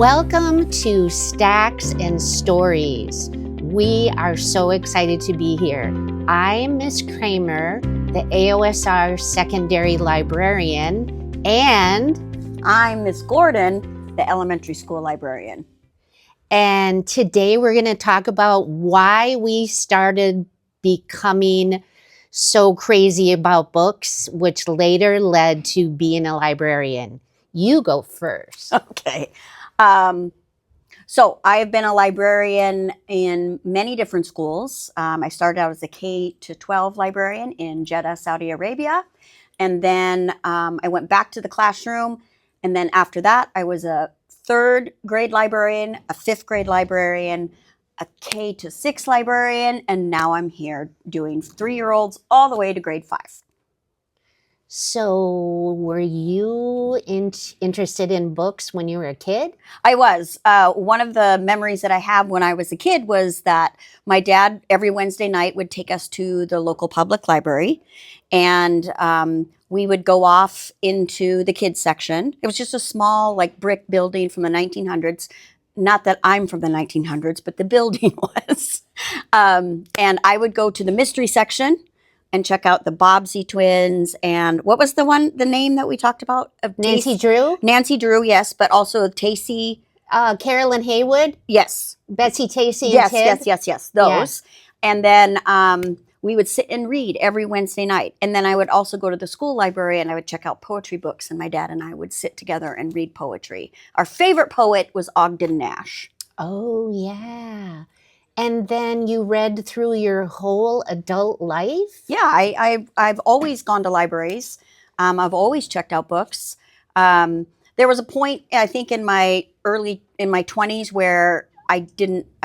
Welcome to Stacks and Stories. We are so excited to be here. I'm Miss Kramer, the AOSR secondary librarian, and I'm Miss Gordon, the elementary school librarian. And today we're going to talk about why we started becoming so crazy about books, which later led to being a librarian. You go first. Okay. So I've been a librarian in many different schools. I started out as a K-12 librarian in Jeddah, Saudi Arabia. And then I went back to the classroom. And then after that, I was a third grade librarian, a fifth grade librarian, a K-6 librarian. And now I'm here doing 3-year-olds all the way to grade 5. So were you interested in books when you were a kid? I was. One of the memories that I have when I was a kid was that my dad every Wednesday night would take us to the local public library, and we would go off into the kids section. It was just a small brick building from the 1900s. Not that I'm from the 1900s, but the building was. And I would go to the mystery section and check out the Bobbsey twins, and what was the name that we talked about? Nancy Drew? Nancy Drew, yes, but also Tacy. Carolyn Haywood? Yes. Betsy Tacy and yes, Ted? yes, those. Yeah. And then we would sit and read every Wednesday night. And then I would also go to the school library and I would check out poetry books, and my dad and I would sit together and read poetry. Our favorite poet was Ogden Nash. Oh, yeah. And then you read through your whole adult life? Yeah, I've always gone to libraries. I've always checked out books. There was a point, I think, in my 20s where I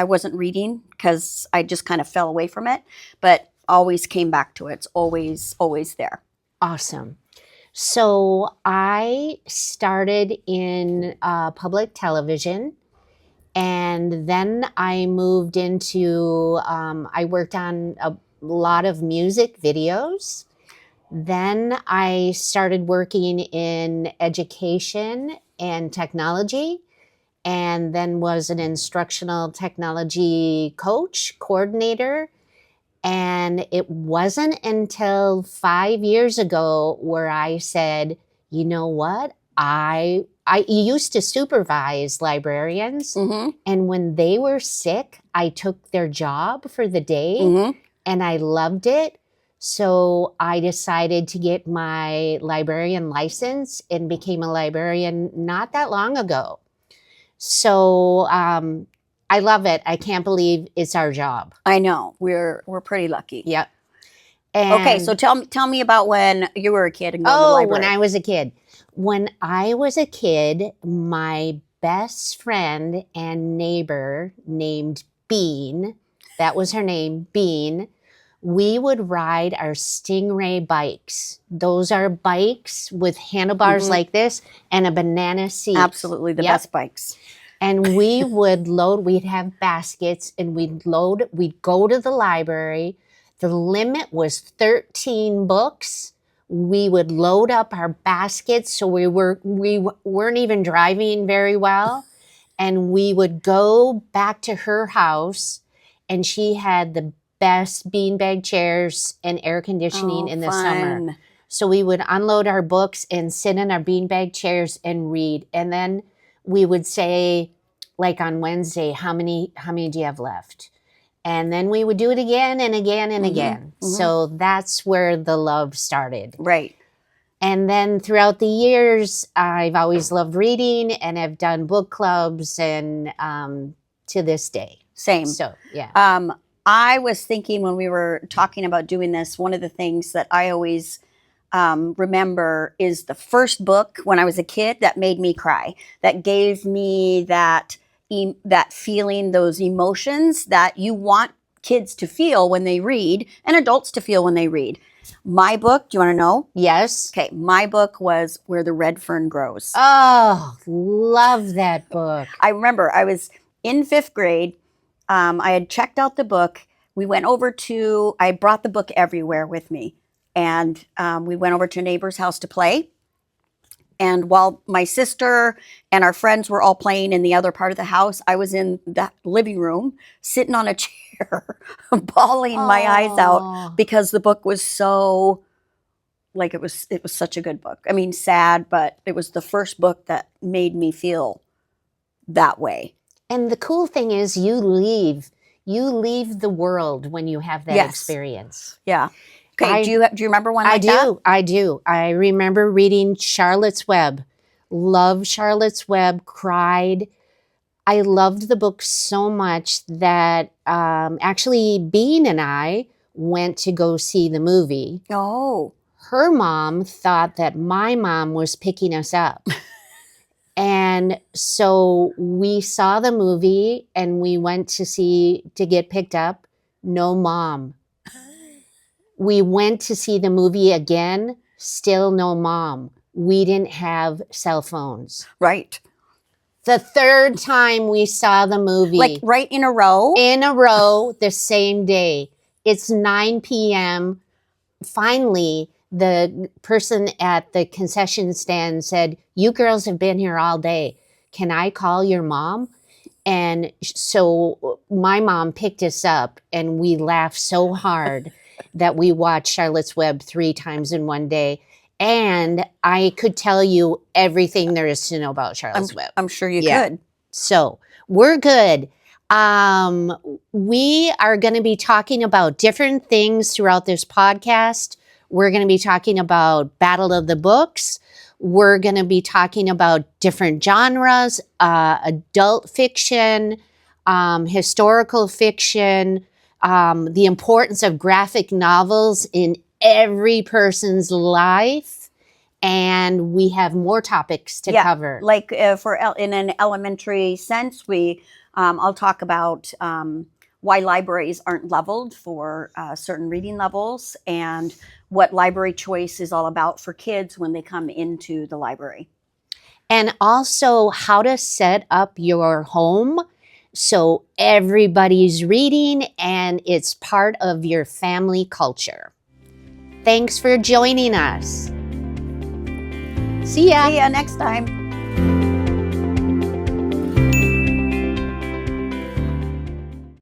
wasn't reading because I just kind of fell away from it, but always came back to it. It's always there. Awesome. So I started in public television. And then I moved into, I worked on a lot of music videos. Then I started working in education and technology, and then was an instructional technology coach, coordinator. And it wasn't until 5 years ago where I said, you know what? I used to supervise librarians, Mm-hmm. and when they were sick, I took their job for the day, Mm-hmm. and I loved it. So I decided to get my librarian license and became a librarian not that long ago. So I love it. I can't believe it's our job. I know. We're pretty lucky. Yep. Okay, so tell me about when you were a kid and going to the library. When I was a kid. When I was a kid, my best friend and neighbor named Bean, that was her name, Bean, we would ride our Stingray bikes. Those are bikes with handlebars like this and a banana seat. Absolutely, the best bikes. And we would load, we'd have baskets, and we'd go to the library. The limit was 13 books. We would load up our baskets, so we weren't even driving very well, and we would go back to her house, and she had the best beanbag chairs and air conditioning in the summer. So we would unload our books and sit in our beanbag chairs and read, and then we would say, like on Wednesday, how many do you have left? And then we would do it again and again and again. Mm-hmm. So that's where the love started. Right. And then throughout the years, I've always loved reading, and I've done book clubs, and to this day. Same. So, yeah. I was thinking when we were talking about doing this, one of the things that I always remember is the first book when I was a kid that made me cry, that gave me that feeling, those emotions that you want kids to feel when they read and adults to feel when they read. My book, do you want to know? Yes. Okay, my book was Where the Red Fern Grows. Oh, love that book. I remember I was in 5th grade. I had checked out the book. I brought the book everywhere with me. And we went over to a neighbor's house to play. And while my sister and our friends were all playing in the other part of the house, I was in the living room, sitting on a chair, bawling my eyes out Aw. because the book was so, like, it was such a good book. I mean, sad, but it was the first book that made me feel that way. And the cool thing is you leave the world when you have that Yes. experience. Yeah. Okay. Do you remember one I like that? I do. I remember reading Charlotte's Web. Loved Charlotte's Web, cried. I loved the book so much that actually Bean and I went to go see the movie. Oh. Her mom thought that my mom was picking us up. And so we saw the movie and we went to get picked up. No mom. We went to see the movie again. Still no mom. We didn't have cell phones. Right. The third time we saw the movie. Like right in a row? In a row, the same day. It's 9 p.m. Finally, the person at the concession stand said, "You girls have been here all day. Can I call your mom?" And so my mom picked us up and we laughed so hard that we watched Charlotte's Web 3 times in one day. And I could tell you everything there is to know about Charlotte's Web. I'm sure you could. So we're good. We are going to be talking about different things throughout this podcast. We're going to be talking about Battle of the Books. We're going to be talking about different genres, adult fiction, historical fiction, the importance of graphic novels in every person's life. And we have more topics to cover. Like in an elementary sense, I'll talk about why libraries aren't leveled for certain reading levels and what library choice is all about for kids when they come into the library. And also how to set up your home so everybody's reading and it's part of your family culture. Thanks for joining us. See ya. See ya next time.